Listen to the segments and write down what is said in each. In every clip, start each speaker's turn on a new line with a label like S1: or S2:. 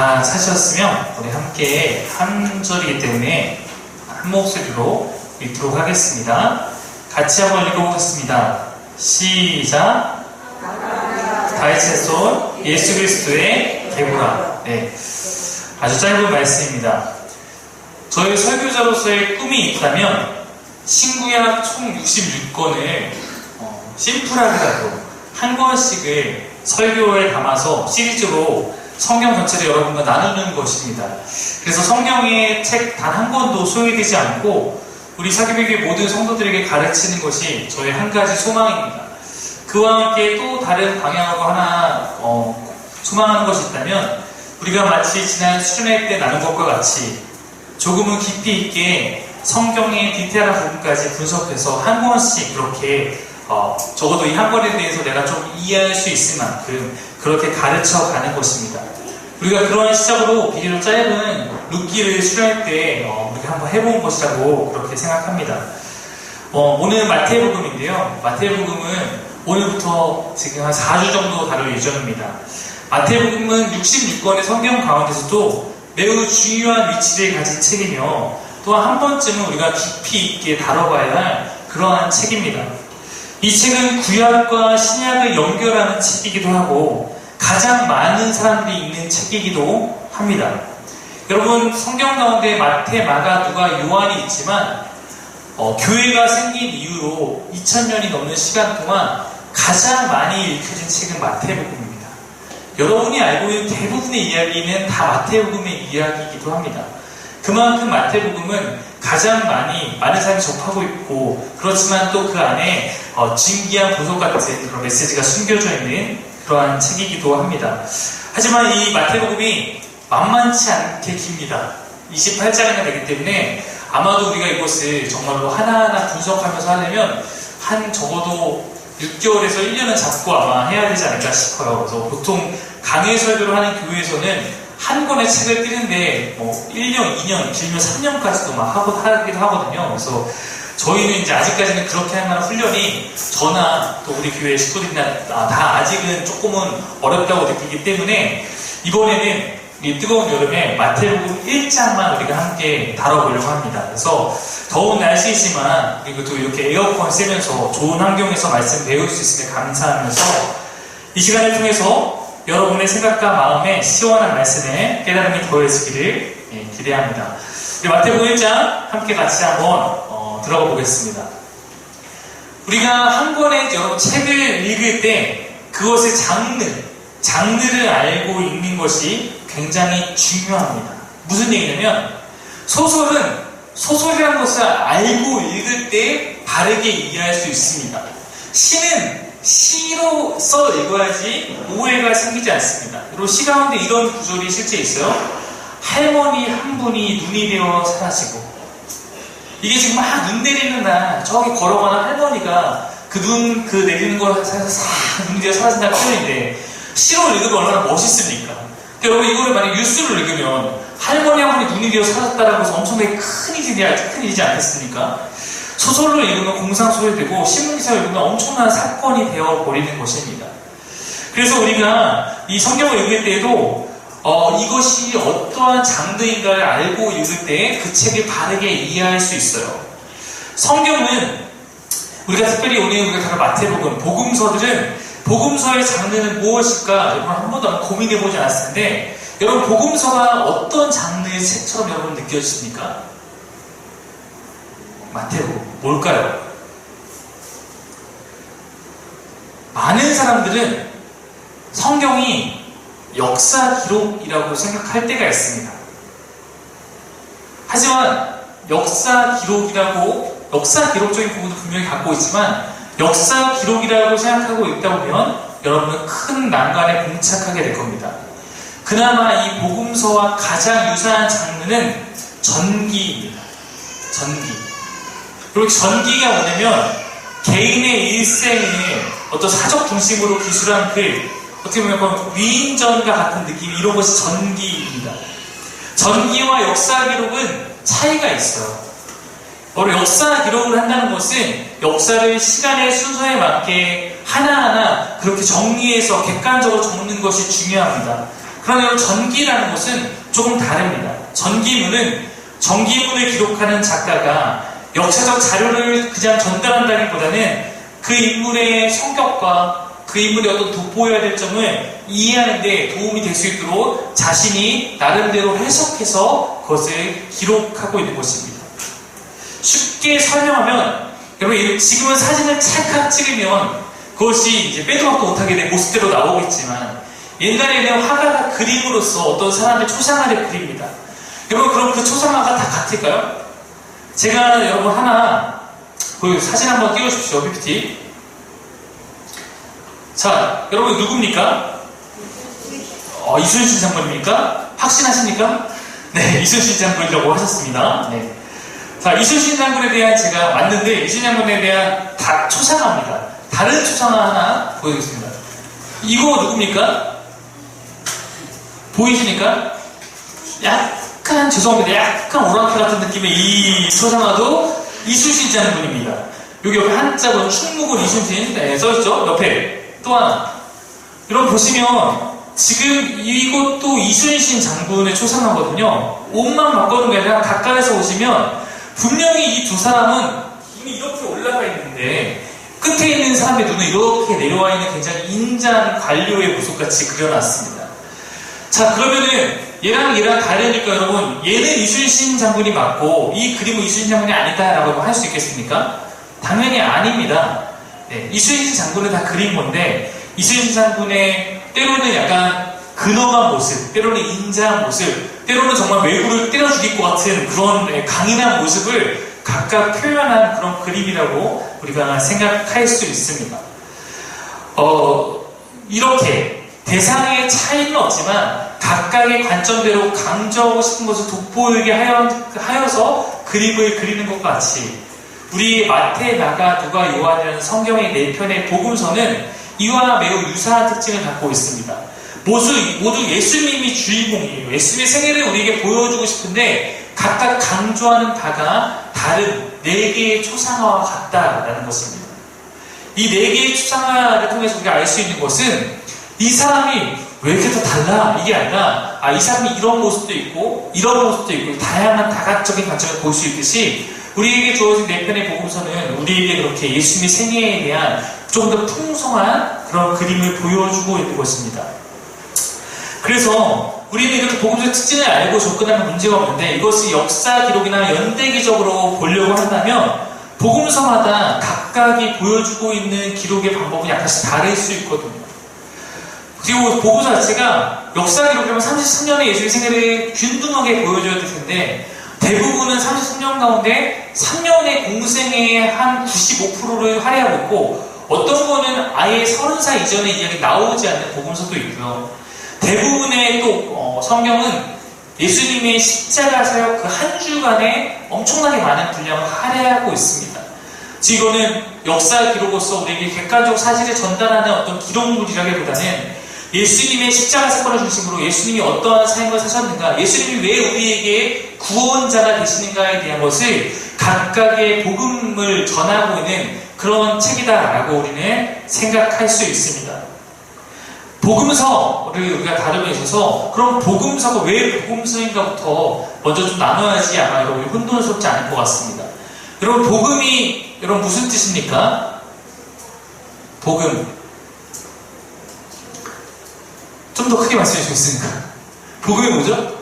S1: 사셨으면 우리 함께 한 절이기 때문에 한 목소리로 읽도록 하겠습니다. 같이 한번 읽어보겠습니다. 시작. 다이체손 예수 그리스도의 계보라. 네, 아주 짧은 말씀입니다. 저희 설교자로서의 꿈이 있다면 신구약 총 66권을 심플하게라도 한 권씩을 설교에 담아서 시리즈로 성경 전체를 여러분과 나누는 것입니다. 그래서 성경의 책 단 한 권도 소외되지 않고 우리 사교교회 모든 성도들에게 가르치는 것이 저의 한 가지 소망입니다. 그와 함께 또 다른 방향으로 하나 소망하는 것이 있다면 우리가 마치 지난 수련회 때 나눈 것과 같이 조금은 깊이 있게 성경의 디테일한 부분까지 분석해서 한 권씩 그렇게 적어도 이 한 권에 대해서 내가 좀 이해할 수 있을 만큼 그렇게 가르쳐 가는 것입니다. 우리가 그러한 시작으로 비교적 짧은 룻기를 수련할 때 우리가 한번 해본 것이라고 그렇게 생각합니다. 오늘 마태복음인데요. 마태복음은 오늘부터 지금 한 4주 정도 다룰 예정입니다. 마태복음은 66권의 성경 가운데서도 매우 중요한 위치를 가진 책이며 또한 한 번쯤은 우리가 깊이 있게 다뤄봐야 할 그러한 책입니다. 이 책은 구약과 신약을 연결하는 책이기도 하고 가장 많은 사람들이 읽는 책이기도 합니다. 여러분, 성경 가운데 마태, 마가, 누가, 요한이 있지만 교회가 생긴 이후로 2000년이 넘는 시간 동안 가장 많이 읽혀진 책은 마태복음입니다. 여러분이 알고 있는 대부분의 이야기는 다 마태복음의 이야기이기도 합니다. 그만큼 마태복음은 가장 많은 사람이 접하고 있고, 그렇지만 또 그 안에 진귀한 보석 같은 그런 메시지가 숨겨져 있는 그러한 책이기도 합니다. 하지만 이 마태복음이 만만치 않게 깁니다. 28장이나 되기 때문에 아마도 우리가 이것을 정말로 하나하나 분석하면서 하려면 한 적어도 6개월에서 1년은 잡고 아마 해야 되지 않을까 싶어요. 그래서 보통 강해 설교를 하는 교회에서는 한 권의 책을 띄는데 1년, 2년, 길면 3년까지도 막 하기도 하거든요. 그래서 저희는 이제 아직까지는 그렇게 할 만한 훈련이 저나 또 우리 교회 식구들이나 다 아직은 조금은 어렵다고 느끼기 때문에 이번에는 이 뜨거운 여름에 마태복음 1장만 우리가 함께 다뤄보려고 합니다. 그래서 더운 날씨이지만 그리고 또 이렇게 에어컨 쓰면서 좋은 환경에서 말씀 배울 수 있음에 감사하면서 이 시간을 통해서 여러분의 생각과 마음에 시원한 말씀에 깨달음이 더해지기를 기대합니다. 우리 마태복음 1장 함께 같이 한번 들어가 보겠습니다. 우리가 한 권의 여러분 책을 읽을 때 그것의 장르를 알고 읽는 것이 굉장히 중요합니다. 무슨 얘기냐면 소설이라는 것을 알고 읽을 때 바르게 이해할 수 있습니다. 시는 시로 써 읽어야지 오해가 생기지 않습니다. 그리고 시 가운데 이런 구절이 실제 있어요. 할머니 한 분이 눈이 되어 사라지고, 이게 지금 막 눈 내리는 날 저기 걸어가는 할머니가 그 내리는 걸 사서 싹 눈이 되어 사라진다는 표현인데 시로 읽으면 얼마나 멋있습니까? 그러니까 여러분 이거를 만약 뉴스를 읽으면 할머니 한 분이 눈이 되어 사라졌다라고 해서 엄청나게 큰 일이지 않겠습니까? 소설로 읽으면 공상소설되고 신문기사를 읽으면 엄청난 사건이 되어버리는 것입니다. 그래서 우리가 이 성경을 읽을 때에도 이것이 어떠한 장르인가를 알고 읽을 때 그 책을 바르게 이해할 수 있어요. 성경은 우리가 특별히 오늘 우리가 다룰 마태복음, 복음서의 장르는 무엇일까? 여러분 한 번도 고민해보지 않았을 텐데 여러분 복음서가 어떤 장르의 책처럼 여러분 느껴지십니까? 마태복음 뭘까요? 많은 사람들은 성경이 역사 기록이라고 생각할 때가 있습니다. 하지만 역사 기록적인 부분도 분명히 갖고 있지만 역사 기록이라고 생각하고 있다 보면 여러분은 큰 난관에 봉착하게 될 겁니다. 그나마 이 복음서와 가장 유사한 장르는 전기입니다. 그리고 전기가 뭐냐면 개인의 일생을 어떤 사적 중심으로 기술한 글, 어떻게 보면 위인전과 같은 느낌, 이런 것이 전기입니다. 전기와 역사 기록은 차이가 있어요. 바로 역사 기록을 한다는 것은 역사를 시간의 순서에 맞게 하나하나 그렇게 정리해서 객관적으로 적는 것이 중요합니다. 그러나 여러분, 전기라는 것은 조금 다릅니다. 전기문을 기록하는 작가가 역사적 자료를 그냥 전달한다기보다는 그 인물의 성격과 그 인물이 어떤 돋보여야 될 점을 이해하는 데 도움이 될 수 있도록 자신이 나름대로 해석해서 그것을 기록하고 있는 것입니다. 쉽게 설명하면, 여러분, 지금은 사진을 찰칵 찍으면 그것이 이제 빼도 박도 못하게 된 모습대로 나오겠지만, 옛날에는 화가가 그림으로써 어떤 사람의 초상화를 그립니다. 여러분, 그럼 그 초상화가 다 같을까요? 제가 여러분 하나, 그 사진 한번 띄워주십시오, PPT. 자, 여러분 누굽니까? 이순신 장군입니까? 확신하십니까? 네, 이순신 장군이라고 하셨습니다. 네. 자, 이순신 장군에 대한 제가 왔는데, 이순신 장군에 대한 초상화입니다. 다른 초상화 하나 보여드리겠습니다. 이거 누굽니까? 보이십니까? 약간, 죄송합니다. 약간 오랑캐 같은 느낌의 이 초상화도 이순신 장군입니다. 여기 옆에 한자로 충무군 이순신, 네, 써있죠? 옆에. 또 하나. 여러분 보시면, 지금 이것도 이순신 장군의 초상화거든요. 옷만 바꿔놓은 게 아니라 가까이서 보시면, 분명히 이 두 사람은 이미 이렇게 올라가 있는데, 끝에 있는 사람의 눈은 이렇게 내려와 있는 굉장히 인자한 관료의 모습같이 그려놨습니다. 자, 그러면은 얘랑 다르니까 여러분, 얘는 이순신 장군이 맞고 이 그림은 이순신 장군이 아니다라고 할 수 있겠습니까? 당연히 아닙니다. 네, 이순신 장군은 다 그린 건데, 이순신 장군의 때로는 약간 근엄한 모습, 때로는 인자한 모습, 때로는 정말 외구를 때려 죽일 것 같은 그런 강인한 모습을 각각 표현한 그런 그림이라고 우리가 생각할 수 있습니다. 이렇게 대상의 차이는 없지만 각각의 관점대로 강조하고 싶은 것을 돋보이게 하여서 그림을 그리는 것과 같이, 우리 마태, 마가, 누가, 요한이라는 성경의 4편의 복음서는 이와 매우 유사한 특징을 갖고 있습니다. 모두 예수님이 주인공이에요. 예수님의 생애를 우리에게 보여주고 싶은데 각각 강조하는 바가 다른 4개의 초상화와 같다라는 것입니다. 이 4개의 초상화를 통해서 우리가 알 수 있는 것은, 이 사람이 왜 이렇게 또 달라? 이게 아니라, 이 사람이 이런 모습도 있고 이런 모습도 있고 다양한 다각적인 관점을 볼 수 있듯이, 우리에게 주어진 4편의 복음서는 우리에게 그렇게 예수님의 생애에 대한 좀 더 풍성한 그런 그림을 보여주고 있는 것입니다. 그래서 우리는 이렇게 복음서의 특징을 알고 접근하면 문제가 없는데, 이것이 역사 기록이나 연대기적으로 보려고 한다면 복음서마다 각각이 보여주고 있는 기록의 방법은 약간씩 다를 수 있거든요. 그리고 복음서 자체가 역사 기록이라면 33년의 예수의 생애를 균등하게 보여줘야 될 텐데, 대부분은 33년 가운데 3년의 공생의 한 95%를 할애하고 있고, 어떤 거는 아예 30살 이전의 이야기 나오지 않는 복음서도 있고요. 대부분의 또 성경은 예수님의 십자가 사역 그 한 주간에 엄청나게 많은 분량을 할애하고 있습니다. 즉 이거는 역사 기록으로서 우리에게 객관적 사실을 전달하는 어떤 기록물이라기보다는 예수님의 십자가 사건을 중심으로 예수님이 어떠한 삶을 사셨는가, 예수님이 왜 우리에게 구원자가 되시는가에 대한 것을 각각의 복음을 전하고 있는 그런 책이다라고 우리는 생각할 수 있습니다. 복음서를 우리가 다루에 있어서, 그럼 복음서가 왜 복음서인가부터 먼저 좀 나눠야지 아마 여러분이 혼돈스럽지 않을 것 같습니다. 여러분, 복음이 여러분 무슨 뜻입니까? 복음. 좀 더 크게 말씀해 주시겠습니까? 복음이 뭐죠?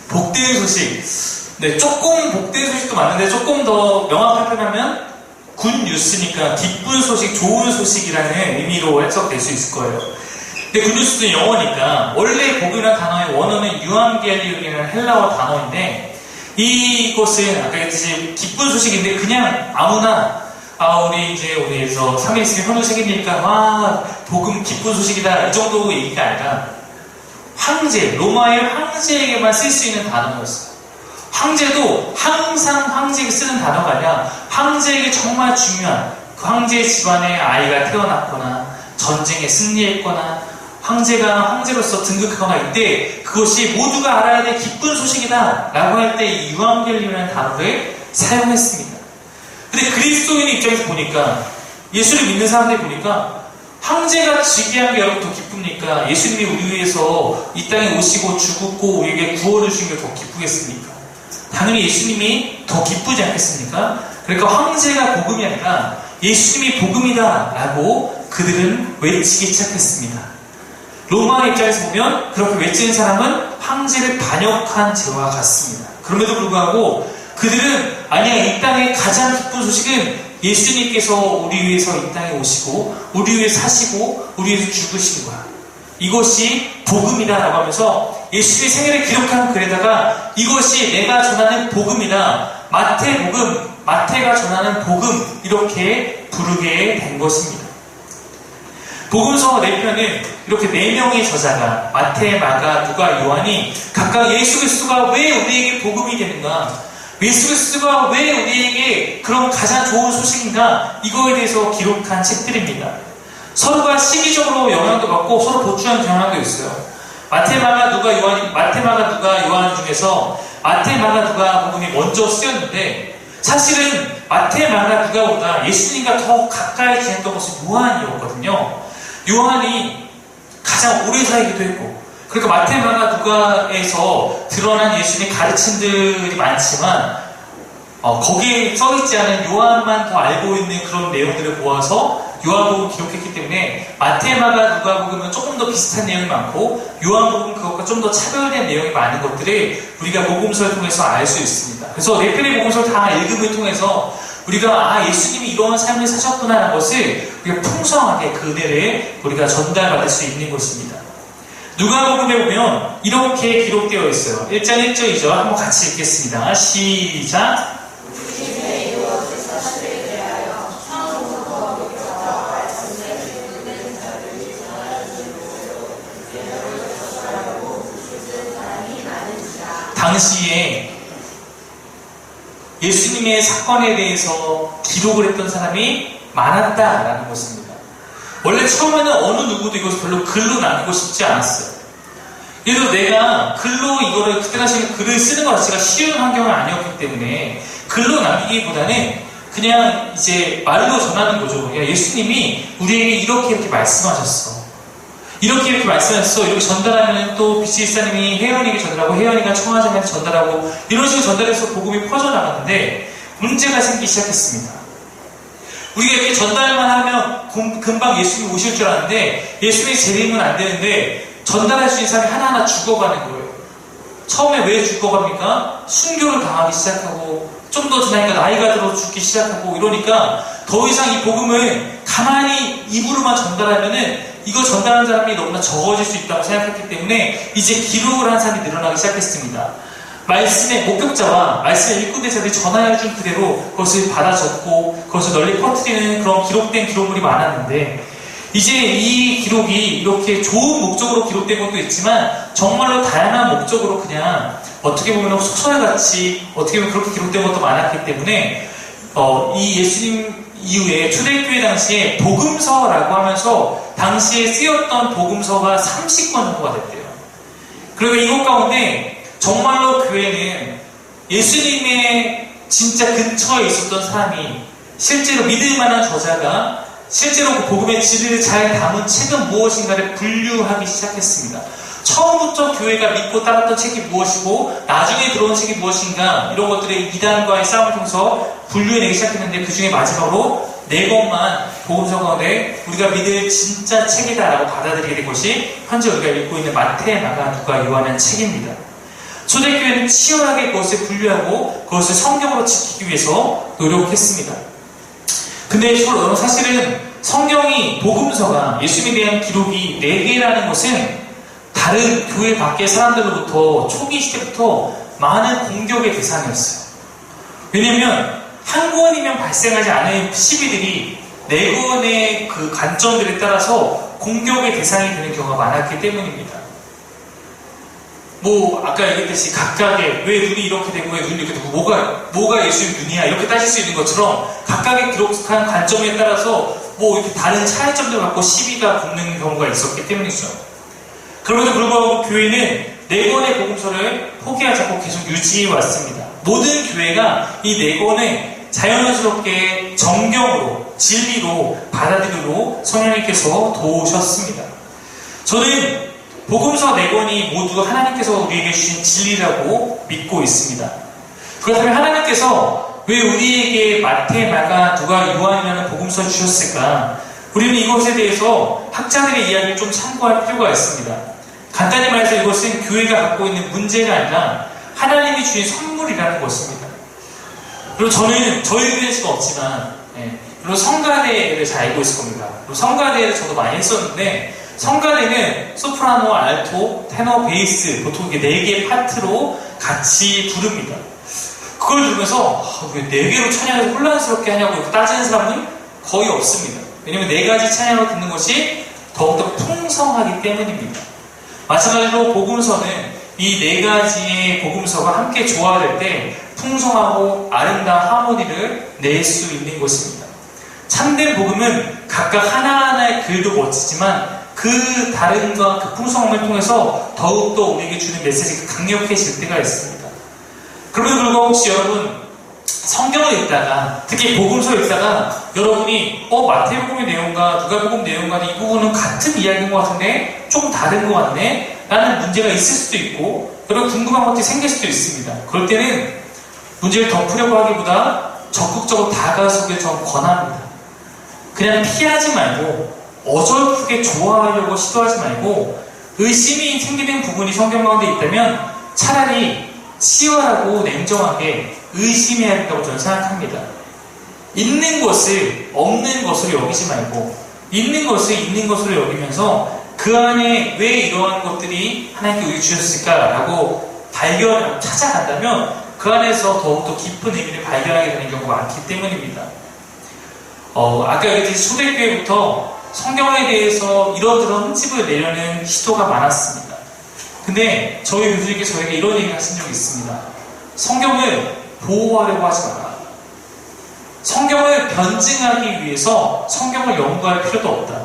S1: 복된 소식. 네, 조금 복된 소식도 맞는데 조금 더 명확하게 하면 굿 뉴스니까 기쁜 소식, 좋은 소식이라는 의미로 해석될 수 있을 거예요. 근데 굿 뉴스는 영어니까, 원래 복음이라는 단어의 원어는 유앙겔리온이라는 헬라어 단어인데, 이것은 아까 했듯이 기쁜 소식인데 그냥 아무나 우리에서 3일씩 현우 생기니까 복음 기쁜 소식이다 이 정도 얘기가 아니라, 황제, 로마의 황제에게만 쓸 수 있는 단어였어요. 황제도 항상 황제에게 쓰는 단어가 아니라, 황제에게 정말 중요한 그 황제 집안에 아이가 태어났거나 전쟁에 승리했거나 황제가 황제로서 등극하거나 이때 그것이 모두가 알아야 될 기쁜 소식이다 라고 할 때 이 유앙겔리온이라는 단어를 사용했습니다. 근데 그리스도인의 입장에서 보니까, 예수를 믿는 사람들이 보니까 황제가 즉위한 게 여러분 더 기쁩니까? 예수님이 우리 위해서 이 땅에 오시고 죽고 우리에게 구원을 주신 게 더 기쁘겠습니까? 당연히 예수님이 더 기쁘지 않겠습니까? 그러니까 황제가 복음이 아니라 예수님이 복음이다 라고 그들은 외치기 시작했습니다. 로마 입장에서 보면 그렇게 외치는 사람은 황제를 반역한 죄와 같습니다. 그럼에도 불구하고 그들은 아니야, 이 땅의 가장 기쁜 소식은 예수님께서 우리 위해서 이 땅에 오시고 우리 위해 사시고 우리 위해서 죽으신 거야. 이것이 복음이다 라고 하면서 예수님의 생애를 기록한 글에다가 이것이 내가 전하는 복음이다, 마태복음, 마태가 전하는 복음, 이렇게 부르게 된 것입니다. 복음서 4편은 이렇게 4명의 저자가 마태, 마가, 누가, 요한이 각각 예수 그리스도가 왜 우리에게 복음이 되는가, 예수 그리스도가 왜 우리에게 그런 가장 좋은 소식인가, 이거에 대해서 기록한 책들입니다. 서로가 시기적으로 영향도 받고 서로 보충하는 경향도 있어요. 마태, 마가, 누가, 요한 중에서 마태, 마가, 누가 복음이 먼저 쓰였는데 사실은 마태, 마가, 누가보다 예수님과 더 가까이 지냈던 것은 요한이었거든요. 요한이 가장 오래 살기도 했고, 그러니까 마태, 마가, 누가에서 드러난 예수님의 가르침들이 많지만 거기에 써있지 않은 요한만 더 알고 있는 그런 내용들을 모아서 요한복음을 기록했기 때문에 마태, 마가, 누가복음은 조금 더 비슷한 내용이 많고 요한복음은 그것과 좀 더 차별된 내용이 많은 것들을 우리가 복음서를 통해서 알 수 있습니다. 그래서 4편의 복음서를 다 읽음을 통해서 우리가 예수님이 이런 삶을 사셨구나 하는 것을 우리가 풍성하게 그 은혜를 우리가 전달받을 수 있는 것입니다. 누가복음에 보면 이렇게 기록되어 있어요. 1장 1절 2절 한번 같이 읽겠습니다. 시작. 당시에 예수님의 사건에 대해서 기록을 했던 사람이 많았다라는 것입니다. 원래 처음에는 어느 누구도 이것을 별로 글로 남기고 싶지 않았어요. 그래도 내가 글로 이거를 그때 당시에 글을 쓰는 것 자체가 쉬운 환경은 아니었기 때문에 글로 남기기보다는 그냥 이제 말로 전하는 거죠. 야, 예수님이 우리에게 이렇게 말씀하셨어. 이렇게 말씀하셨어. 이렇게 전달하면 또 비치일사님이 혜연이에게 전달하고 혜연이가 청하자면 전달하고 이런 식으로 전달해서 복음이 퍼져나갔는데 문제가 생기기 시작했습니다. 우리가 이렇게 전달만 하면 금방 예수님이 오실 줄 알았는데 예수님이 재림은 안 되는데 전달할 수 있는 사람이 하나하나 죽어가는 거예요. 처음에 왜 죽어갑니까? 순교를 당하기 시작하고 좀 더 지나니까 나이가 들어 죽기 시작하고 이러니까 더 이상 이 복음을 가만히 입으로만 전달하면은 이거 전달하는 사람이 너무나 적어질 수 있다고 생각했기 때문에 이제 기록을 하는 사람이 늘어나기 시작했습니다. 말씀의 목격자와 말씀의 일꾼 대사들이 전하여준 그대로 그것을 받아 적고 그것을 널리 퍼뜨리는 그런 기록된 기록물이 많았는데 이제 이 기록이 이렇게 좋은 목적으로 기록된 것도 있지만 정말로 다양한 목적으로 그냥 어떻게 보면 소설같이 어떻게 보면 그렇게 기록된 것도 많았기 때문에 이 예수님 이후에 초대교회 당시에 복음서라고 하면서 당시에 쓰였던 복음서가 30권 정도가 됐대요. 그리고 이것 가운데 정말로 교회는 예수님의 진짜 근처에 있었던 사람이 실제로 믿을 만한 저자가 실제로 그 복음의 진리를 잘 담은 책은 무엇인가를 분류하기 시작했습니다. 처음부터 교회가 믿고 따랐던 책이 무엇이고 나중에 들어온 책이 무엇인가 이런 것들의 이단과의 싸움을 통해서 분류해내기 시작했는데 그 중에 마지막으로 4권만 복음서 가운데 우리가 믿을 진짜 책이다라고 받아들이게 된 것이 현재 우리가 읽고 있는 마태, 마가, 누가, 요한의 책입니다. 초대교회는 치열하게 그것을 분류하고 그것을 성경으로 지키기 위해서 노력했습니다. 근데 사실은 성경이 복음서가 예수님에 대한 기록이 4개라는 것은 다른 교회 밖의 사람들로부터 초기 시대부터 많은 공격의 대상이었어요. 왜냐면 한 권이면 발생하지 않은 시비들이 4권의 그 관점들에 따라서 공격의 대상이 되는 경우가 많았기 때문입니다. 아까 얘기했듯이 각각의 왜 눈이 이렇게 되고 왜 눈이 이렇게 되고 뭐가 예수의 눈이야 이렇게 따질 수 있는 것처럼 각각의 기록한 관점에 따라서 이렇게 다른 차이점들을 갖고 시비가 붙는 경우가 있었기 때문이죠. 그럼에도 불구하고 교회는 4권의 복음서를 포기하지 않고 계속 유지해 왔습니다. 모든 교회가 이 4권의 자연스럽게 정경으로, 진리로 받아들이도록 성령님께서 도우셨습니다. 저는 복음서 4권이 모두 하나님께서 우리에게 주신 진리라고 믿고 있습니다. 그렇다면 하나님께서 왜 우리에게 마태, 마가, 누가, 요한이라는 복음서를 주셨을까? 우리는 이것에 대해서 학자들의 이야기를 좀 참고할 필요가 있습니다. 간단히 말해서 이것은 교회가 갖고 있는 문제가 아니라 하나님이 주신 선물이라는 것입니다. 그리고 저는 저희 교회에서는 없지만 그리고 성가대를 잘 알고 있을 겁니다. 그리고 성가대를 저도 많이 했었는데 성가대는 소프라노, 알토, 테너, 베이스 보통 이게 4개의 파트로 같이 부릅니다. 그걸 들으면서 왜 4개로 찬양해서 혼란스럽게 하냐고 이렇게 따지는 사람은 거의 없습니다. 왜냐면 4가지 찬양을 듣는 것이 더욱더 풍성하기 때문입니다. 마찬가지로 복음서는 이 4가지의 복음서가 함께 조화될 때 풍성하고 아름다운 하모니를 낼 수 있는 것입니다. 참된 복음은 각각 하나하나의 글도 멋지지만 그 다른과 그 풍성함을 통해서 더욱더 우리에게 주는 메시지가 강력해질 때가 있습니다. 그럼에도 불구하고 혹시 여러분 성경을 읽다가 특히 복음서를 읽다가 여러분이 마태복음의 내용과 누가복음 내용과 이 부분은 같은 이야기인 것 같은데 조금 다른 것 같네 라는 문제가 있을 수도 있고 여러분 궁금한 것들이 생길 수도 있습니다. 그럴 때는 문제를 덮으려고 하기보다 적극적으로 다가서길 좀 권합니다. 그냥 피하지 말고 어설프게 좋아하려고 시도하지 말고 의심이 생기는 부분이 성경 가운데 있다면 차라리 치열하고 냉정하게 의심해야 된다고 저는 생각합니다. 있는 것을 없는 것으로 여기지 말고 있는 것을 있는 것으로 여기면서 그 안에 왜 이러한 것들이 하나님께 우리 주셨을까라고 찾아간다면 그 안에서 더욱더 깊은 의미를 발견하게 되는 경우가 많기 때문입니다. 아까 얘기했듯이 초대교회부터 성경에 대해서 이런저런 흠집을 내려는 시도가 많았습니다. 근데 저희 교수님께 저에게 이런 얘기를 하신 적이 있습니다. 성경을 보호하려고 하지 마라. 성경을 변증하기 위해서 성경을 연구할 필요도 없다.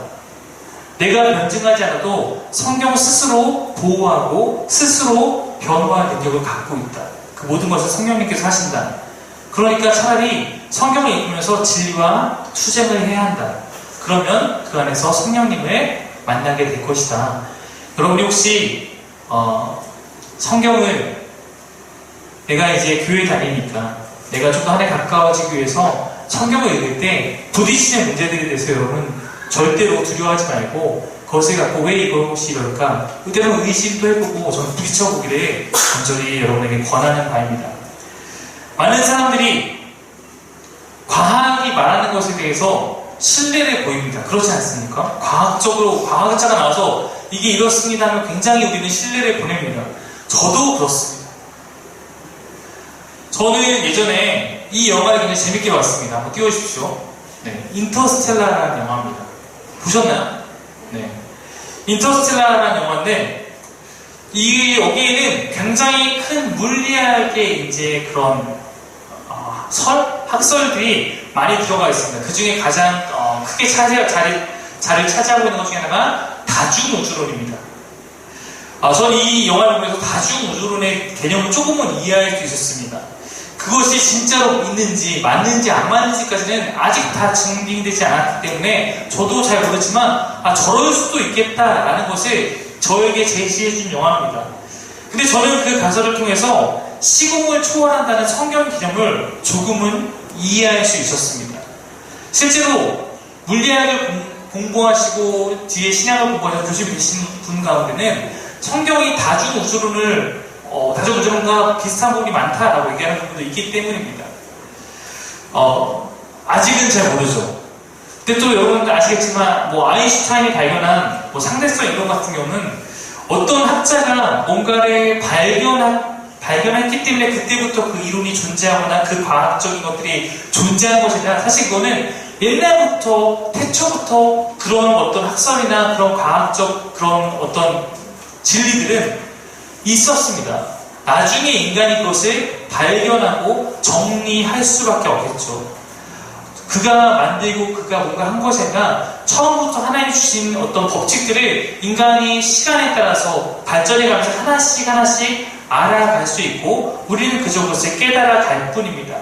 S1: 내가 변증하지 않아도 성경 스스로 보호하고 스스로 변화할 능력을 갖고 있다. 그 모든 것을 성령님께서 하신다. 그러니까 차라리 성경을 읽으면서 진리와 투쟁을 해야 한다. 그러면 그 안에서 성령님을 만나게 될 것이다. 여러분이 혹시 성경을 내가 이제 교회 다니니까 내가 좀 더 하나님에 가까워지기 위해서 성경을 읽을 때 부딪히는 문제들에 대해서 여러분 절대로 두려워하지 말고 그것을 갖고 왜 이것이 이럴까? 그때는 의심도 해보고 저는 부딪혀보기를 간절히 여러분에게 권하는 바입니다. 많은 사람들이 과학이 말하는 것에 대해서 신뢰를 보입니다. 그렇지 않습니까? 과학적으로 과학자가 나와서 이게 이렇습니다 하면 굉장히 우리는 신뢰를 보냅니다. 저도 그렇습니다. 저는 예전에 이 영화를 굉장히 재밌게 봤습니다. 한번 띄워주십시오. 네, 인터스텔라라는 영화입니다. 보셨나요? 네. 인터스텔라라는 영화인데 여기에는 굉장히 큰 물리학의 이제 그런 학설들이 많이 들어가 있습니다. 그 중에 가장 크게 자리를 차지하고 있는 것 중에 하나가 다중우주론입니다. 저는 이 영화를 보면서 다중우주론의 개념을 조금은 이해할 수 있었습니다. 그것이 진짜로 있는지 맞는지 안 맞는지까지는 아직 다 증빙되지 않았기 때문에 저도 잘 모르지만 저럴 수도 있겠다라는 것을 저에게 제시해준 영화입니다. 근데 저는 그 가설을 통해서 시공을 초월한다는 성경 개념을 조금은 이해할 수 있었습니다. 실제로 물리학을 공부하시고 뒤에 신학을 공부하셔서 교수님 되신 분 가운데는 성경이 다중우주론과 비슷한 부분이 많다라고 얘기하는 부분도 있기 때문입니다. 아직은 잘 모르죠. 근데 또 여러분들 아시겠지만 아인슈타인이 발견한 상대성 이론 같은 경우는 어떤 학자가 뭔가를 발견했기 때문에 그때부터 그 이론이 존재하거나 그 과학적인 것들이 존재하는 것이 아니라 사실 그거는 옛날부터 태초부터 그런 어떤 학설이나 그런 과학적 그런 어떤 진리들은 있었습니다. 나중에 인간이 그것을 발견하고 정리할 수밖에 없겠죠. 그가 만들고 그가 뭔가 한 것이 아니라 처음부터 하나님이 주신 어떤 법칙들을 인간이 시간에 따라서 발전해가면서 하나씩 알아갈 수 있고 우리는 그저 그것을 깨달아 갈 뿐입니다.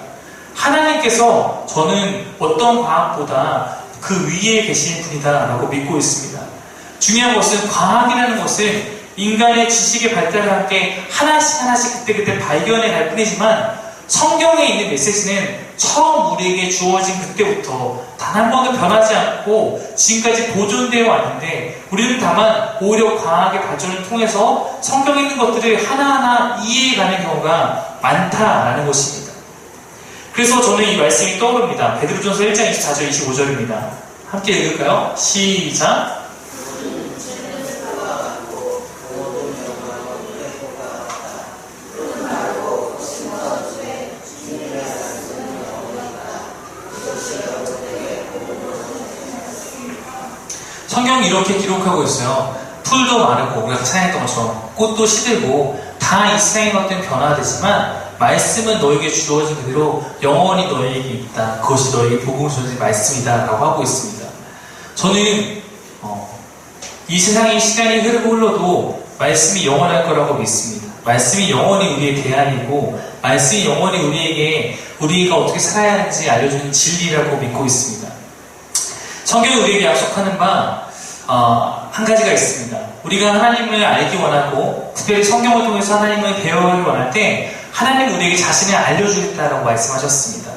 S1: 하나님께서 저는 어떤 과학보다 그 위에 계신 분이다라고 믿고 있습니다. 중요한 것은 과학이라는 것은 인간의 지식의 발달과 함께 하나씩 그때그때 발견해 갈 뿐이지만 성경에 있는 메시지는 처음 우리에게 주어진 그때부터 단 한 번도 변하지 않고 지금까지 보존되어 왔는데 우리는 다만 오히려 과학의 발전을 통해서 성경에 있는 것들을 하나하나 이해해가는 경우가 많다라는 것입니다. 그래서 저는 이 말씀이 떠오릅니다. 베드로전서 1장 24절 25절입니다. 함께 읽을까요? 시작! 성경이 이렇게 기록하고 있어요. 풀도 마르고 우리가 찬양했던 것처럼 꽃도 시들고 다 이 세상의 것들은 변화되지만 말씀은 너에게 주어진 그대로 영원히 너에게 있다. 그것이 너에게 복음을 주어진 말씀이다 라고 하고 있습니다. 저는 이 세상의 시간이 흐르고 흘러도 말씀이 영원할 거라고 믿습니다. 말씀이 영원히 우리의 대안이고 말씀이 영원히 우리에게 우리가 어떻게 살아야 하는지 알려주는 진리라고 믿고 있습니다. 성경이 우리에게 약속하는 바 한 가지가 있습니다. 우리가 하나님을 알기 원하고 특별히 성경을 통해서 하나님을 배워가기 원할 때 하나님은 우리에게 자신을 알려주겠다라고 말씀하셨습니다.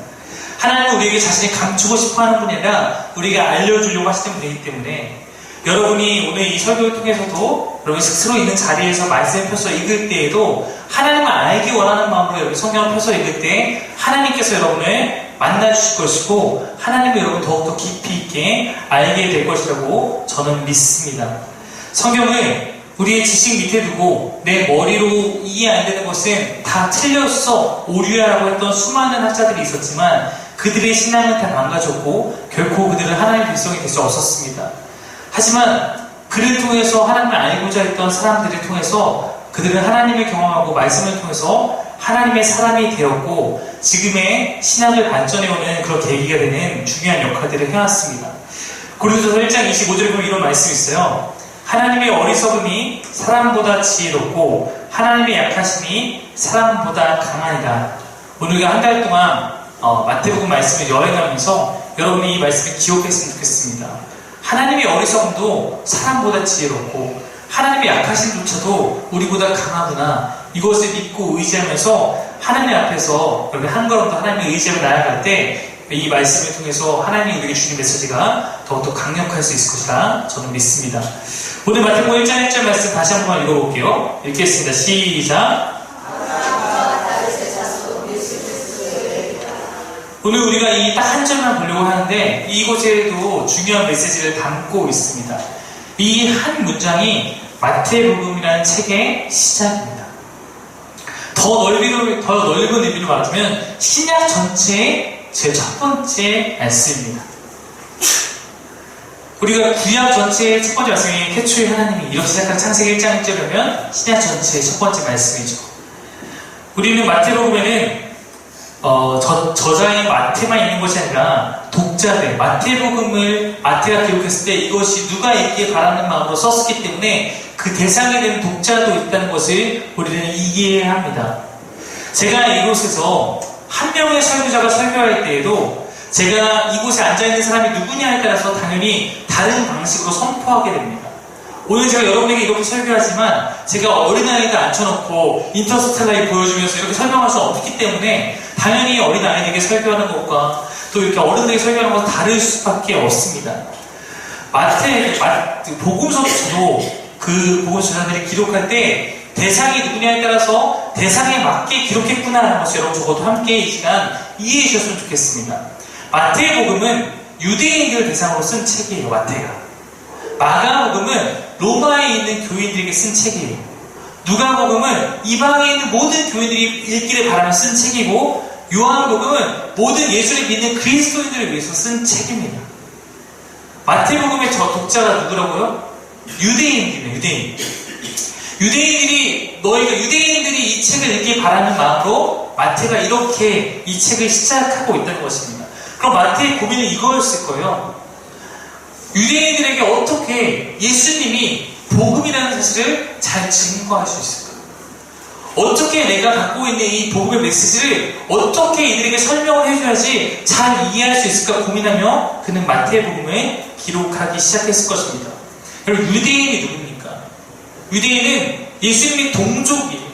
S1: 하나님은 우리에게 자신을 감추고 싶어하는 분이 아니라 우리가 알려주려고 하시는 분이기 때문에 여러분이 오늘 이 설교를 통해서도 여러분이 스스로 있는 자리에서 말씀을 펴서 읽을 때에도 하나님을 알기 원하는 마음으로 여러분 성경을 펴서 읽을 때 하나님께서 여러분을 만나주실 것이고 하나님을 여러분 더욱더 깊이 있게 알게 될 것이라고 저는 믿습니다. 성경을 우리의 지식 밑에 두고 내 머리로 이해 안 되는 것은 다 틀렸어 오류야라고 했던 수많은 학자들이 있었지만 그들의 신앙은 다 망가졌고 결코 그들은 하나님의 백성이 될 수 없었습니다. 하지만 그를 통해서 하나님을 알고자 했던 사람들을 통해서 그들은 하나님을 경험하고 말씀을 통해서 하나님의 사람이 되었고 지금의 신앙을 발전해오는 그런 계기가 되는 중요한 역할들을 해왔습니다. 고린도서 1장 25절에 보면 이런 말씀이 있어요. 하나님의 어리석음이 사람보다 지혜롭고 하나님의 약하심이 사람보다 강하니라. 오늘과 한 달 동안 마태복음 말씀을 여행하면서 여러분이 이 말씀을 기억했으면 좋겠습니다. 하나님의 어리석음도 사람보다 지혜롭고 하나님의 약하심조차도 우리보다 강하구나. 이것을 믿고 의지하면서 하나님 앞에서 여러분 한 걸음 더 하나님의 의지를 나아갈 때 이 말씀을 통해서 하나님이 우리에게 주신 메시지가 더욱더 강력할 수 있을 것이라 저는 믿습니다. 오늘 마태복음 1장 1절 말씀 다시 한번 읽어볼게요. 읽겠습니다. 시작! 오늘 우리가 이 딱 한 절만 보려고 하는데 이곳에도 중요한 메시지를 담고 있습니다. 이 한 문장이 마태복음이라는 책의 시작입니다. 더 넓은 의미로 말하자면 신약 전체의 제 첫 번째 말씀입니다. 우리가 구약 전체의 첫 번째 말씀이 태초에 하나님이 이렇게 시작한 창세기 1장 1절이면 신약 전체의 첫 번째 말씀이죠. 우리는 마태복음에는 저자인 마태만 있는 것이 아니라 독자들, 마태복음을 마태가 기록했을 때 이것이 누가 읽기에 바라는 마음으로 썼기 때문에 그 대상이 되는 독자도 있다는 것을 우리는 이해해야 합니다. 제가 이곳에서 한 명의 설교자가 설교할 때에도 제가 이곳에 앉아있는 사람이 누구냐에 따라서 당연히 다른 방식으로 선포하게 됩니다. 오늘 제가 여러분에게 이렇게 설교하지만 제가 어린아이들 앉혀놓고 인터스텔라에 보여주면서 이렇게 설명할 수는 없기 때문에 당연히 어린아이에게 설교하는 것과 또 이렇게 어른들에게 설교하는 것은 다를 수밖에 없습니다. 복음서도 그 복음서자들이 기록할 때 대상이 누구냐에 따라서 대상에 맞게 기록했구나라는 것을 여러분 적어도 함께 이 시간 이해해 주셨으면 좋겠습니다. 마태복음은 유대인들을 대상으로 쓴 책이에요. 마태가. 마가복음은 로마에 있는 교인들에게 쓴 책이에요. 누가복음은 이방에 있는 모든 교인들이 읽기를 바라며 쓴 책이고 요한복음은 모든 예수를 믿는 그리스도인들을 위해서 쓴 책입니다. 마태복음의 저 독자가 누구라고요? 유대인들이에요. 유대인들이 이 책을 읽기 바라는 마음으로 마태가 이렇게 이 책을 시작하고 있다는 것입니다. 그럼 마태의 고민은 이거였을 거예요. 유대인들에게 어떻게 예수님이 복음이라는 사실을 잘 증거할 수 있을까? 어떻게 내가 갖고 있는 이 복음의 메시지를 어떻게 이들에게 설명을 해줘야지 잘 이해할 수 있을까 고민하며 그는 마태복음을 기록하기 시작했을 것입니다. 여러분, 유대인이 누굽니까? 유대인은 예수님이 동족이에요.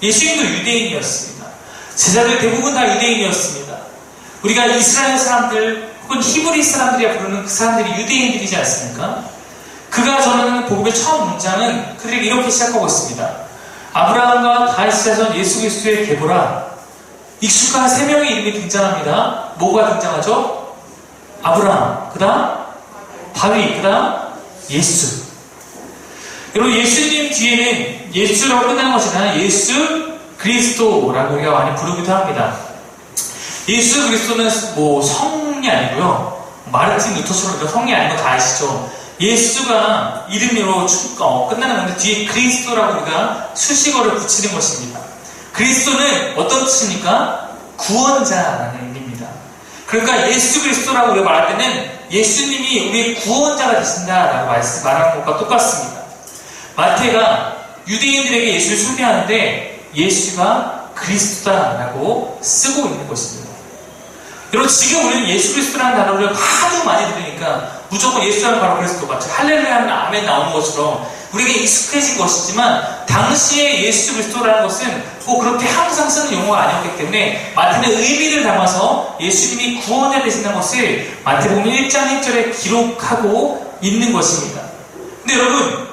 S1: 예수님도 유대인이었습니다. 제자들 대부분 다 유대인이었습니다. 우리가 이스라엘 사람들 혹은 히브리 사람들이라 부르는 그 사람들이 유대인들이지 않습니까? 그가 전하는 복음의 첫 문장은 그들에게 이렇게 시작하고 있습니다. 아브라함과 다윗의 자손 예수 그리스도의 계보라. 익숙한 세 명의 이름이 등장합니다. 뭐가 등장하죠? 아브라함, 그 다음 다윗, 그 다음 예수. 여러분, 예수님 뒤에는 예수라고 끝나는 것이 아니라 예수 그리스도라고 우리가 많이 부르기도 합니다. 예수 그리스도는 뭐 성이 아니고요. 마르틴 루터처럼 성이 아닌 거 다 아시죠? 예수가 이름으로 끝나는 건데 뒤에 그리스도라고 우리가 수식어를 붙이는 것입니다. 그리스도는 어떤 뜻입니까? 구원자라는 의미입니다. 그러니까 예수 그리스도라고 우리가 말할 때는 예수님이 우리의 구원자가 되신다라고 말하는 것과 똑같습니다. 마태가 유대인들에게 예수를 소개하는데 예수가 그리스도다라고 쓰고 있는 것입니다. 여러분, 지금 우리는 예수 그리스도라는 단어를 하도 많이 들으니까 무조건 예수라는 바로 그리스도 같이 할렐루야 하면 아멘 나오는 것처럼 우리에게 익숙해진 것이지만 당시에 예수 그리스도라는 것은 꼭 그렇게 항상 쓰는 용어가 아니었기 때문에 마태는 의미를 담아서 예수님이 구원자 되신다는 것을 마태복음 1장 1절에 기록하고 있는 것입니다. 근데 여러분,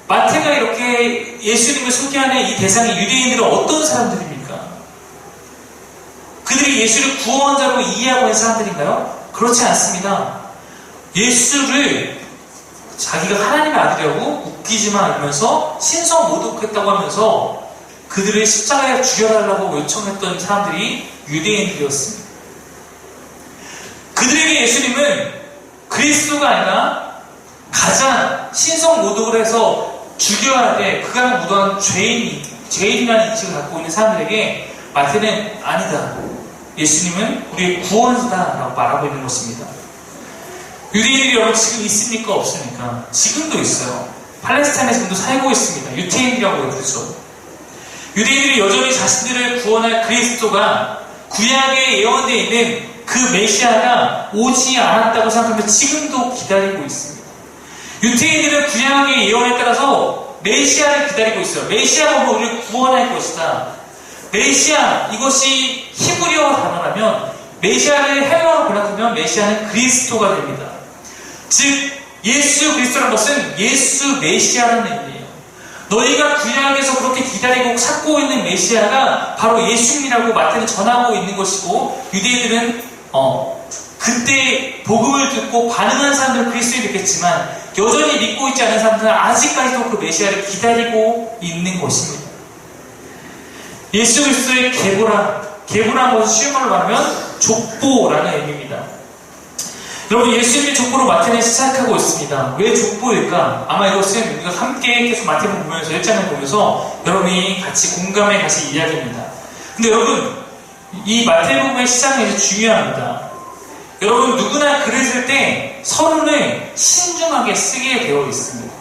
S1: 마태가 이렇게 예수님을 소개하는 이 대상이 유대인들은 어떤 사람들입니까? 그들이 예수를 구원자로 이해하고 있는 사람들인가요? 그렇지 않습니다. 예수를 자기가 하나님의 아들이라고 웃기지만 하면서 신성 모독했다고 하면서 그들을 십자가에 죽여달라고 요청했던 사람들이 유대인들이었습니다. 그들에게 예수님은 그리스도가 아니라 가장 신성 모독을 해서 죽여야 돼. 그가 무도한 죄인이라는 인식을 갖고 있는 사람들에게 마태는 아니다. 예수님은 우리의 구원자다라고 말하고 있는 것입니다. 유대인들이 여러분 지금 있습니까? 없습니까? 지금도 있어요. 팔레스타인에 지금도 살고 있습니다. 유태인이라고 그러죠. 유대인들이 여전히 자신들을 구원할 그리스도가 구약에 예언되어 있는 그 메시아가 오지 않았다고 생각하면서 지금도 기다리고 있습니다. 유태인들은 구약의 예언에 따라서 메시아를 기다리고 있어요. 메시아가 오면 우리를 구원할 것이다. 메시아, 이것이 히브리어 단어라면 메시아를 헬라어로 번역하면 메시아는 그리스도가 됩니다. 즉 예수 그리스도라는 것은 예수 메시아라는 의미예요. 너희가 구약에서 그렇게 기다리고 찾고 있는 메시아가 바로 예수님이라고 마태는 전하고 있는 것이고, 유대인들은 그때 복음을 듣고 반응한 사람들은 그리스도인이 됐겠지만 여전히 믿고 있지 않은 사람들은 아직까지도 그 메시아를 기다리고 있는 것입니다. 예수 그리스도의 계보라는 것은 쉬운 말로 말하면 족보라는 의미입니다. 여러분, 예수님의 족보로 마태는 시작하고 있습니다. 왜 족보일까? 아마 이것은 우리가 함께 계속 마태복음 보면서 1장을 보면서 여러분이 같이 공감해 가실 이야기입니다. 근데 여러분, 이 마태복음의 시작이 중요합니다. 여러분, 누구나 글을 쓸 때 서론을 신중하게 쓰게 되어 있습니다.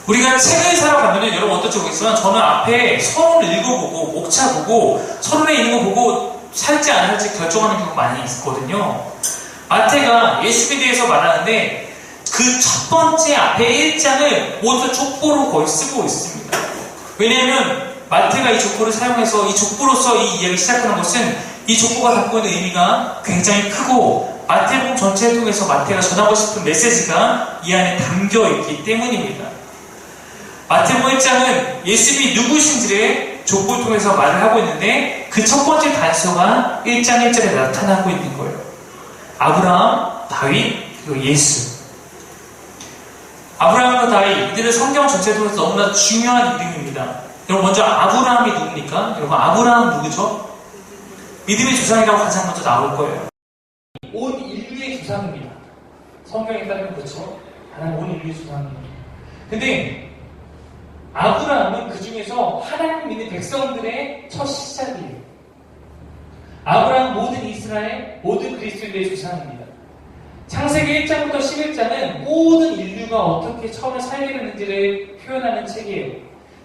S1: 우리가 책을 사러 가면은 여러분 어떨지 모르겠지만 저는 앞에 서론을 읽어보고 목차 보고 서론에 있는 거 보고 살지 안 살지 결정하는 경우가 많이 있거든요. 마태가 예수님에 대해서 말하는데 그 첫 번째 앞에 1장을 모두 족보로 거의 쓰고 있습니다. 왜냐하면 마태가 이 족보를 사용해서 이 족보로서 이 이야기를 시작하는 것은 이 족보가 갖고 있는 의미가 굉장히 크고 마태복음 전체를 통해서 마태가 전하고 싶은 메시지가 이 안에 담겨 있기 때문입니다. 마태복음 1장은 예수님이 누구신지를 족보를 통해서 말을 하고 있는데 그 첫 번째 단서가 1장 1절에 나타나고 있는 거예요. 아브라함, 다윗, 그리고 예수. 아브라함과 다윗, 이들은 성경 전체를 통해서 너무나 중요한 이름입니다. 여러분, 먼저 아브라함이 누굽니까? 여러분, 아브라함 누구죠? 믿음의 조상이라고 가장 먼저 나올 거예요. 온 인류의 조상입니다. 성경에 따르면 그렇죠? 하나님 온 인류의 조상입니다. 근데 아브라함은 그 중에서 하나님 믿는 백성들의 첫 시작이에요. 아브라함 모든 이스라엘, 모든 그리스도인들의 조상입니다. 창세기 1장부터 11장은 모든 인류가 어떻게 처음에 살게 됐는지를 표현하는 책이에요.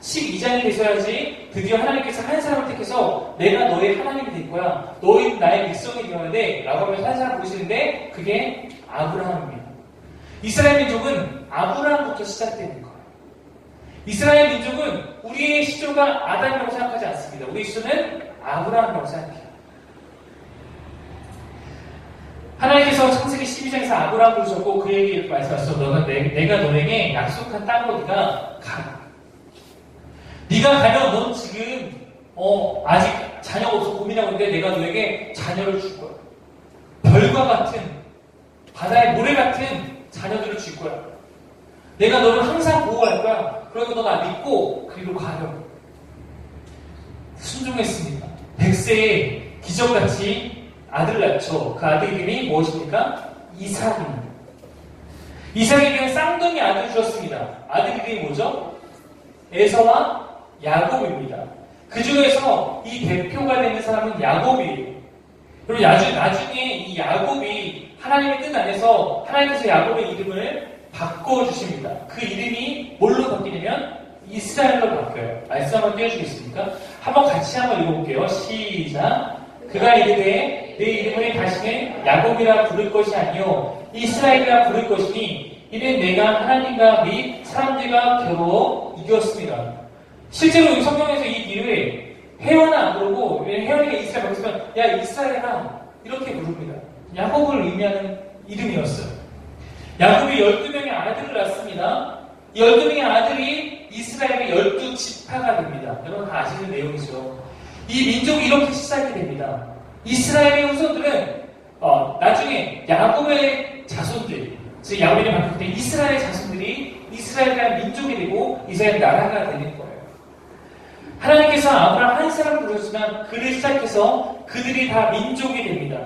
S1: 12장이 되셔야지 드디어 하나님께서 한 사람을 택해서 내가 너의 하나님이 될 거야. 너희 나의 백성이 되어야 돼. 라고 하면서 한 사람 부르시는데 그게 아브라함입니다. 이스라엘 민족은 아브라함부터 시작되는 거예요. 이스라엘 민족은 우리의 시조가 아담이라고 생각하지 않습니다. 우리의 시조는 아브라함이라고 생각해요. 하나님께서 창세기 12장에서 아브라함을 부르셨고 그에게 이렇게 말씀하셨어. 내가 너에게 약속한 땅으로 네가 가라. 네가 가면 넌 지금 아직 자녀가 없어 고민하고 있는데 내가 너에게 자녀를 줄 거야. 별과 같은 바다의 모래 같은 자녀들을 줄 거야. 내가 너를 항상 보호할 거야. 그리고 너가 믿고 그리로 가려고. 순종했습니다. 100세에 기적같이 아들을 낳죠. 그 아들 이름이 무엇입니까? 이삭입니다. 이삭에게는 쌍둥이 아들을 주었습니다. 아들 이름이 뭐죠? 에서와 야곱입니다. 그 중에서 이 대표가 되는 사람은 야곱이에요. 그리고 나중에 이 야곱이 하나님의 뜻 안에서 하나님께서 야곱의 이름을 바꿔주십니다. 그 이름이 뭘로 바뀌냐면 이스라엘로 바뀌어요. 말씀 한번 띄워주겠습니까? 한번 같이 한번 읽어볼게요. 시작. 그가 이르되 내 이름을 다시는 야곱이라 부를 것이 아니요 이스라엘이라 부를 것이니 이는 내가 하나님과 및 사람들과 겨루어 이겼습니다. 실제로 성경에서 이 이름을 혜원은 안 부르고 혜원이가 이스라엘 바뀌었으면 야 이스라엘아 이렇게 부릅니다. 야곱을 의미하는 이름이었어요. 야곱이 12명의 아들을 낳습니다. 이 12명의 아들이 이스라엘의 12지파가 됩니다. 여러분 다 아시는 내용이죠. 이 민족이 이렇게 시작이 됩니다. 이스라엘의 후손들은 나중에 야곱의 자손들, 즉 야곱이 바뀔 때 이스라엘의 자손들이 이스라엘이라는 민족이 되고 이스라엘 나라가 되는 거예요. 하나님께서 아브라함 한 사람을 부르셨지만 그를 시작해서 그들이 다 민족이 됩니다.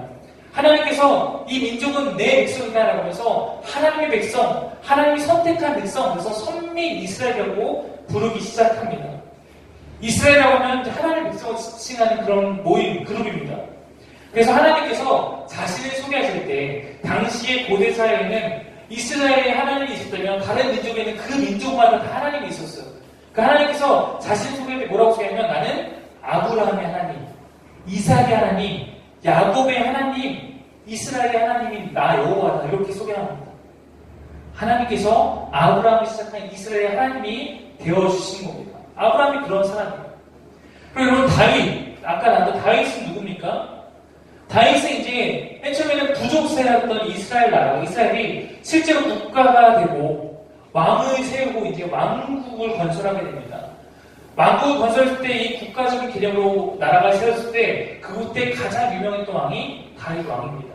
S1: 하나님께서 이 민족은 내 백성이다라고 하면서 하나님의 백성, 하나님이 선택한 백성, 그래서 선민 이스라엘이라고 부르기 시작합니다. 이스라엘이라고 하면 하나님의 백성을 지칭하는 그런 모임, 그룹입니다. 그래서 하나님께서 자신을 소개하실 때 당시의 고대 사회에는 이스라엘에 하나님이 있었다면 다른 민족에는 그 민족마다 다 하나님이 있었어요. 그 하나님께서 자신 소개할 때 뭐라고 소개하면 나는 아브라함의 하나님, 이삭의 하나님, 야곱의 하나님, 이스라엘의 하나님이 나 여호와다 이렇게 소개합니다. 하나님께서 아브라함을 시작한 이스라엘의 하나님이 되어주신 겁니다. 아브라함이 그런 사람이에요. 그리고 여러분 다윗, 아까 나왔던 다윗은 누굽니까? 다윗은 이제 맨 처음에는 부족세였던 이스라엘 나라, 이스라엘이 실제로 국가가 되고 왕을 세우고 이제 왕국을 건설하게 됩니다. 왕국을 건설했을 때 이 국가적인 개념으로 나라가 세웠을 때 그때 가장 유명했던 왕이 다윗 왕입니다.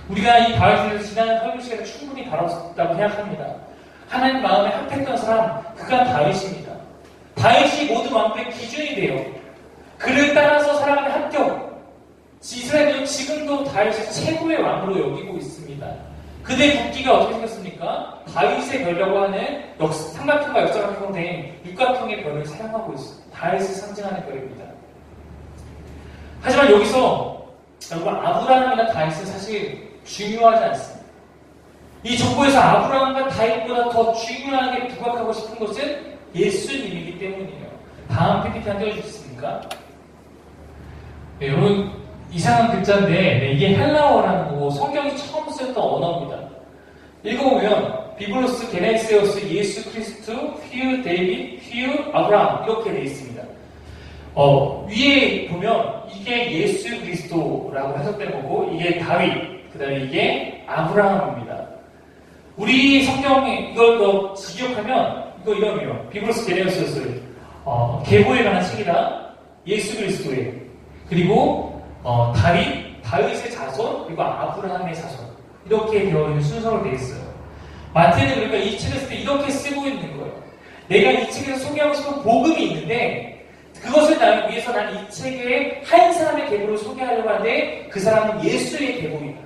S1: 우리가 이 다윗에 대해서 지난 설교 시간에 충분히 다뤘다고 생각합니다. 하나님 마음에 합했던 사람, 그가 다윗입니다. 다윗이 모든 왕들의 기준이 돼요. 그를 따라서 살아가는 합격. 이스라엘은 지금도 다윗을 최고의 왕으로 여기고 있습니다. 그대 국기가 어떻게 생겼습니까? 다윗의 별이라고 하는 삼각형과 역삼각형으로 된 육각형의 별을 사용하고 있습니다. 다윗을 상징하는 별입니다. 하지만 여기서 여러분 아브라함이나 다윗은 사실 중요하지 않습니다. 이 족보에서 아브라함과 다윗보다 더 중요하게 부각하고 싶은 것은 예수님이기 때문이에요. 다음 PPT 한 번 띄워주시겠습니까? 네, 여러분 이상한 글자인데 이게 헬라어라는 거고 성경이 처음 쓰였던 언어입니다. 읽어보면 비블로스 게네세우스 예수 크리스투 휘우 데이빗 휘우 아브라함 이렇게 되어 있습니다. 위에 보면 이게 예수 그리스도라고 해석된 거고 이게 다윗, 그 다음에 이게 아브라함입니다. 우리 성경에 이걸 더 직역하면 이거 이러면 비블로스 게네세우스 계보에 관한 책이다. 예수 그리스도의 그리고 다윗의 자손, 그리고 아브라함의 자손. 이렇게 되어 있는 순서로 되어 있어요. 마태는 그러니까 이 책을 쓸 때 이렇게 쓰고 있는 거예요. 내가 이 책에서 소개하고 싶은 복음이 있는데, 그것을 나를 위해서 난 이 책에 한 사람의 계보를 소개하려고 하는데, 그 사람은 예수의 계보이다.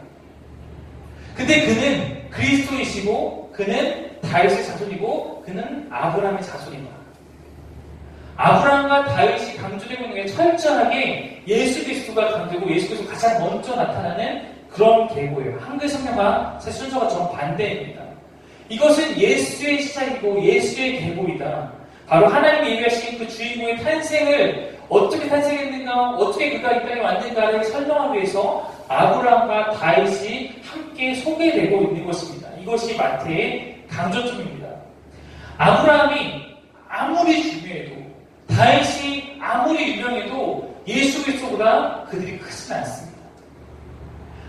S1: 근데 그는 그리스도이시고, 그는 다윗의 자손이고, 그는 아브라함의 자손이다. 아브라함과 다윗이 강조되고 있는 게 철저하게 예수 그리스도가 강조되고 예수 그리스도가 가장 먼저 나타나는 그런 계보예요. 한글 성경과 사실 순서가 정반대입니다. 이것은 예수의 시작이고 예수의 계보이다. 바로 하나님이 예비하신 그 주인공의 탄생을 어떻게 탄생했는가, 어떻게 그가 이 땅에 왔는가를 설명하기 위해서 아브라함과 다윗이 함께 소개되고 있는 것입니다. 이것이 마태의 강조점입니다. 아브라함이 아무리 중요해도, 다윗이 아무리 유명해도 예수 그리스도보다 그들이 크진 않습니다.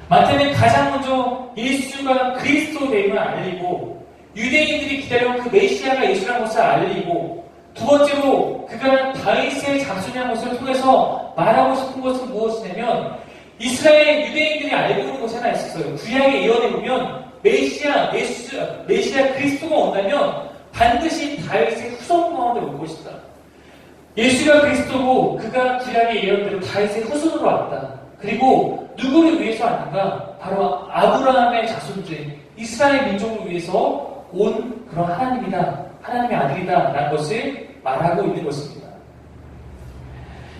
S1: 마태는 가장 먼저 예수가 그리스도됨을 알리고, 유대인들이 기다려온 그 메시아가 예수라는 것을 알리고, 두 번째로 그가 다윗의 자손이라는 것을 통해서 말하고 싶은 것은 무엇이냐면, 이스라엘 유대인들이 알고 있는 것이 하나 있었어요. 구약의 예언에 보면 메시아 그리스도가 온다면 반드시 다윗의 후손 가운데 올 것이다. 예수가 그리스도고 그가 구약의 예언대로 다윗의 후손으로 왔다. 그리고 누구를 위해서 왔는가? 바로 아브라함의 자손들, 이스라엘 민족을 위해서 온 그런 하나님이다. 하나님의 아들이다. 라는 것을 말하고 있는 것입니다.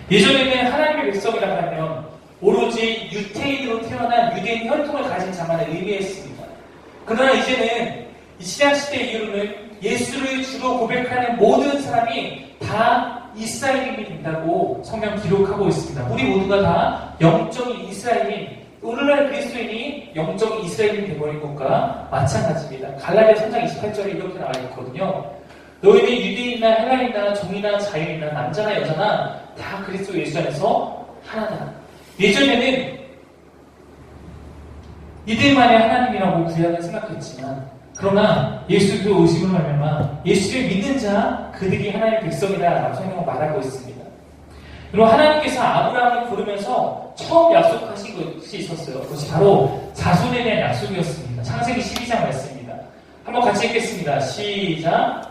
S1: 예전에는 하나님의 백성이라고 하면 오로지 유태인으로 태어난 유대인 혈통을 가진 자만을 의미했습니다. 그러나 이제는 이 신약시대 이후로는 예수를 주로 고백하는 모든 사람이 다 이스라엘인이 된다고 성경 기록하고 있습니다. 우리 모두가 다 영적인 이스라엘인, 오늘날 그리스도인이 영적인 이스라엘인이 되어버린 것과 마찬가지입니다. 갈라디아 3장 28절에 이렇게 나와 있거든요. 너희는 유대인이나 헬라인이나 종이나 자유인이나 남자나 여자나 다 그리스도 예수 안에서 하나다. 예전에는 이들만의 하나님이라고 구약은 생각했지만, 그러나 예수도 오심으로 말미암아 예수를 믿는 자 그들이 하나님의 백성이라고 성경은 말하고 있습니다. 그리고 하나님께서 아브라함을 부르면서 처음 약속하신 것이 있었어요. 그것이 바로 자손에 대한 약속이었습니다. 창세기 12장 말씀입니다. 한번 같이 읽겠습니다. 시작.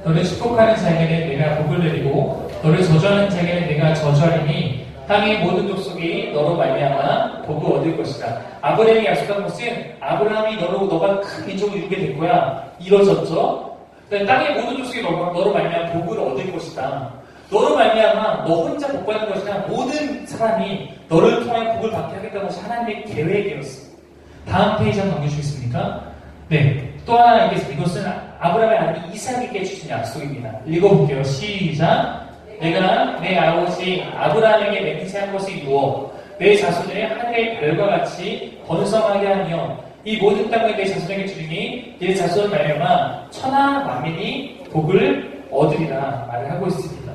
S1: 너를 축복하는 자에게는 내가 복을 내리고 너를 저주하는 자에게는 내가 저주하리니 땅의 모든 족속이 너로 말미암아 복을 얻을 것이다. 아브라함이 약속한 것은 아브라함이 너가 큰 민족을 이루게 될 거야. 이루어졌죠. 땅의 모든 족속이 너로 말미암아 복을 얻을 것이다. 너로 말미암아 너 혼자 복 받는 것이 아니라 모든 사람이 너를 통해 복을 받게 하겠다는 것이 하나님의 계획이었습니다. 다음 페이지 한번 넘겨주시겠습니까? 네. 또 하나 알겠습니다. 이것은 아브라함의 아들 이삭에게 주신 약속입니다. 읽어볼게요. 시작. 내가 내 아버지 아브라함에게 맹세한 것을 이루어 내 자손을 하늘의 별과 같이 번성하게 하며 이 모든 땅을 내 자손에게 주리니 내 자손을 말미암아 천하 만민이 복을 얻으리라 말을 하고 있습니다.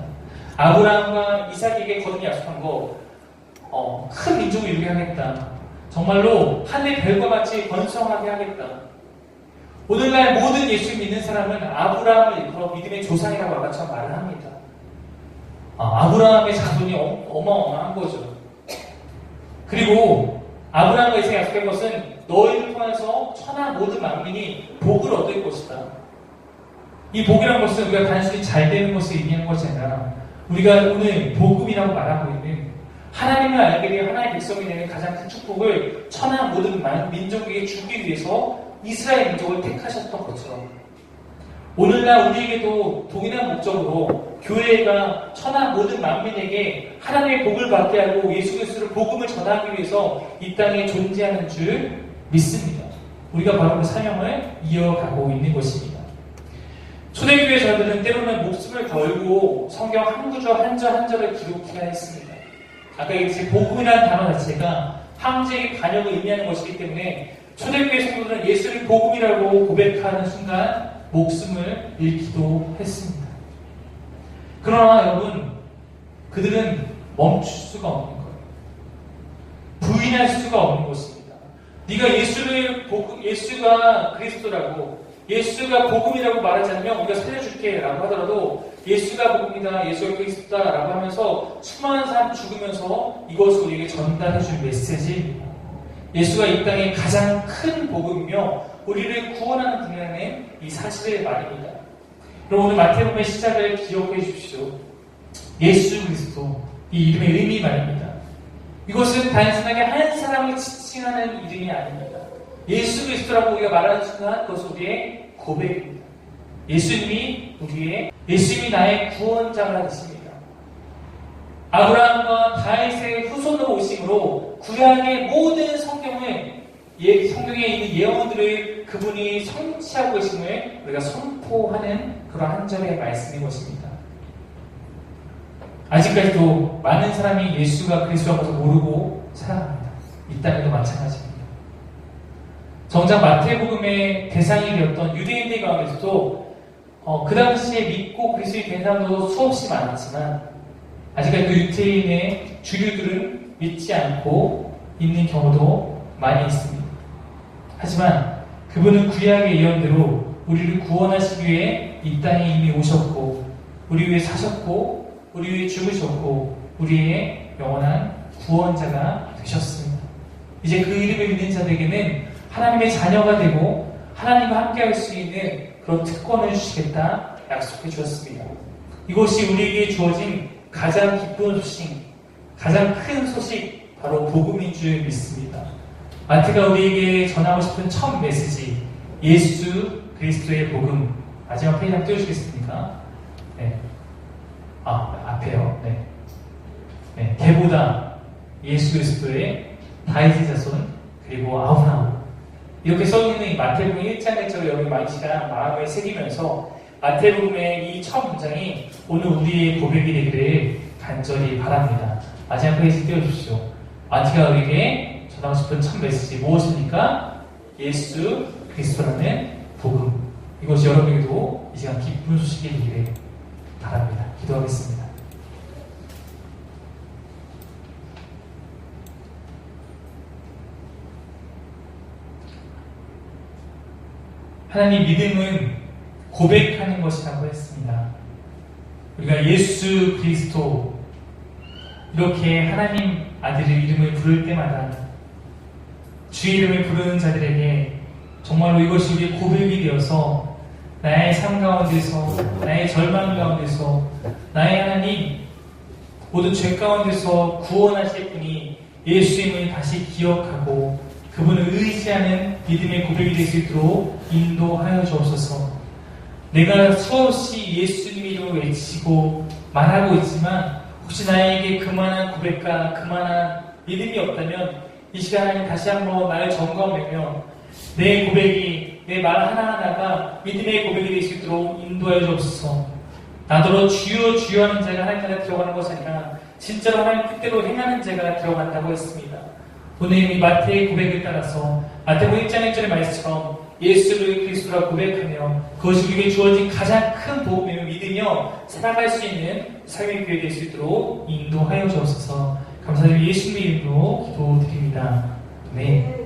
S1: 아브라함과 이삭에게 거듭 약속한 거, 큰 민족을 이루게 하겠다. 정말로 하늘의 별과 같이 번성하게 하겠다. 오늘날 모든 예수 믿는 사람은 아브라함을 일컬어 믿음의 조상이라고 아까처럼 말을 합니다. 아브라함의 자손이 어마어마한 거죠. 그리고 아브라함과 이삭이 약속한 것은 너희를 통해서 천하 모든 만민이 복을 얻을 것이다. 이 복이라는 것은 우리가 단순히 잘 되는 것을 의미하는 것이 아니라 우리가 오늘 복음이라고 말하고 있는 하나님을 알게 되어 하나님의 백성이 되는 가장 큰 축복을 천하 모든 민족에게 주기 위해서 이스라엘 민족을 택하셨던 것처럼 오늘날 우리에게도 동일한 목적으로 교회가 천하 모든 만민에게 하나님의 복을 받게 하고 예수 그리스도를 복음을 전하기 위해서 이 땅에 존재하는 줄 믿습니다. 우리가 바로 그 사명을 이어가고 있는 것입니다. 초대교회 저들은 때로는 목숨을 걸고 성경 한 구절 한 절 한 절을 기록해야 했습니다. 아까 얘기했듯이 복음이라는 단어 자체가 황제의 반역을 의미하는 것이기 때문에 초대교회 성도들은 예수를 복음이라고 고백하는 순간 목숨을 잃기도 했습니다. 그러나 여러분, 그들은 멈출 수가 없는 거예요. 부인할 수가 없는 것입니다. 네가 예수가 그리스도라고, 예수가 복음이라고 말하지 않으면 우리가 살려줄게 라고 하더라도 예수가 복음이다, 예수가 그리스도다 라고 하면서 수많은 사람 죽으면서 이것을 우리에게 전달해줄 메시지입니다. 예수가 이 땅의 가장 큰 복음이며 우리를 구원하는 분이라는 이 사실의 말입니다. 그럼 오늘 마태복음의 시작을 기억해 주십시오. 예수 그리스도, 이 이름의 의미 말입니다. 이것은 단순하게 한 사람을 지칭하는 이름이 아닙니다. 예수 그리스도라고 우리가 말하는 순간 그것은 우리의 고백입니다. 예수님이 나의 구원자가 되십니다. 아브라함과 다윗의 후손으로 오심으로 구약의 모든 성경을 성경에 있는 예언들을 그분이 성취하고 계심을 우리가 선포하는 그런 한 절의 말씀인 것입니다. 아직까지도 많은 사람이 예수가 그리스도라는 것을 모르고 살아갑니다. 이 땅에도 마찬가지입니다. 정작 마태복음의 대상이 되었던 유대인들 가운데서도 그 당시에 믿고 그리스도인이 된 사람도 수없이 많았지만 아직까지도 유대인의 주류들은 믿지 않고 있는 경우도 많이 있습니다. 하지만 그분은 구약의 예언대로 우리를 구원하시기 위해 이 땅에 이미 오셨고 우리 위해 사셨고 우리 위해 죽으셨고 우리의 영원한 구원자가 되셨습니다. 이제 그 이름을 믿는 자들에게는 하나님의 자녀가 되고 하나님과 함께할 수 있는 그런 특권을 주시겠다 약속해 주셨습니다. 이것이 우리에게 주어진 가장 기쁜 소식, 가장 큰 소식, 바로 복음인 줄 믿습니다. 마태가 우리에게 전하고 싶은 첫 메시지, 예수 그리스도의 복음. 마지막 페이지 한번 띄워주시겠습니까? 네. 앞에요. 네. 네. 개보다 예수 그리스도의 다윗의 자손, 그리고 아브라함. 이렇게 써있는 이 마태복음 1장 1절을 여러분 많은 시간 마음에 새기면서 마태복음의 이 첫 문장이 오늘 우리의 고백이 되기를 간절히 바랍니다. 마지막 페이지 띄워주십시오. 마태가 우리에게 전하고 싶은 첫 메시지 무엇입니까? 예수 그리스도라는 복음. 이것이 여러분에게도 이 시간 기쁜 소식이 되기를 바랍니다. 기도하겠습니다. 하나님, 믿음은 고백하는 것이라고 했습니다. 우리가 예수 그리스도 이렇게 하나님 아들의 이름을 부를 때마다 주의 이름을 부르는 자들에게 정말로 이것이 우리의 고백이 되어서 나의 삶 가운데서, 나의 절망 가운데서, 나의 하나님 모든 죄 가운데서 구원하실 분이 예수님을 다시 기억하고 그분을 의지하는 믿음의 고백이 될 수 있도록 인도하여 주옵소서. 내가 수없이 예수님 이름을 외치고 말하고 있지만 혹시 나에게 그만한 고백과 그만한 믿음이 없다면 이 시간에 다시 한번 나를 점검하며 내 고백이, 내 말 하나하나가 믿음의 고백이 될 수 있도록 인도하여 주옵소서. 나더러 주여 주여 하는 자가 하나님 나라에 들어가는 것이 아니라 진짜로 하나님 뜻대로 행하는 자가 들어간다고 했습니다. 오늘 이 마태의 고백을 따라서 마태복음 1장 1절의 말씀처럼 예수를 그리스도라 고백하며 그것이 우리에게 주어진 가장 큰 복음임을 믿으며 살아갈 수 있는 삶의 기회 될 수 있도록 인도하여 주옵소서. 감사드리며 예수님의 이름으로 기도드립니다. 네.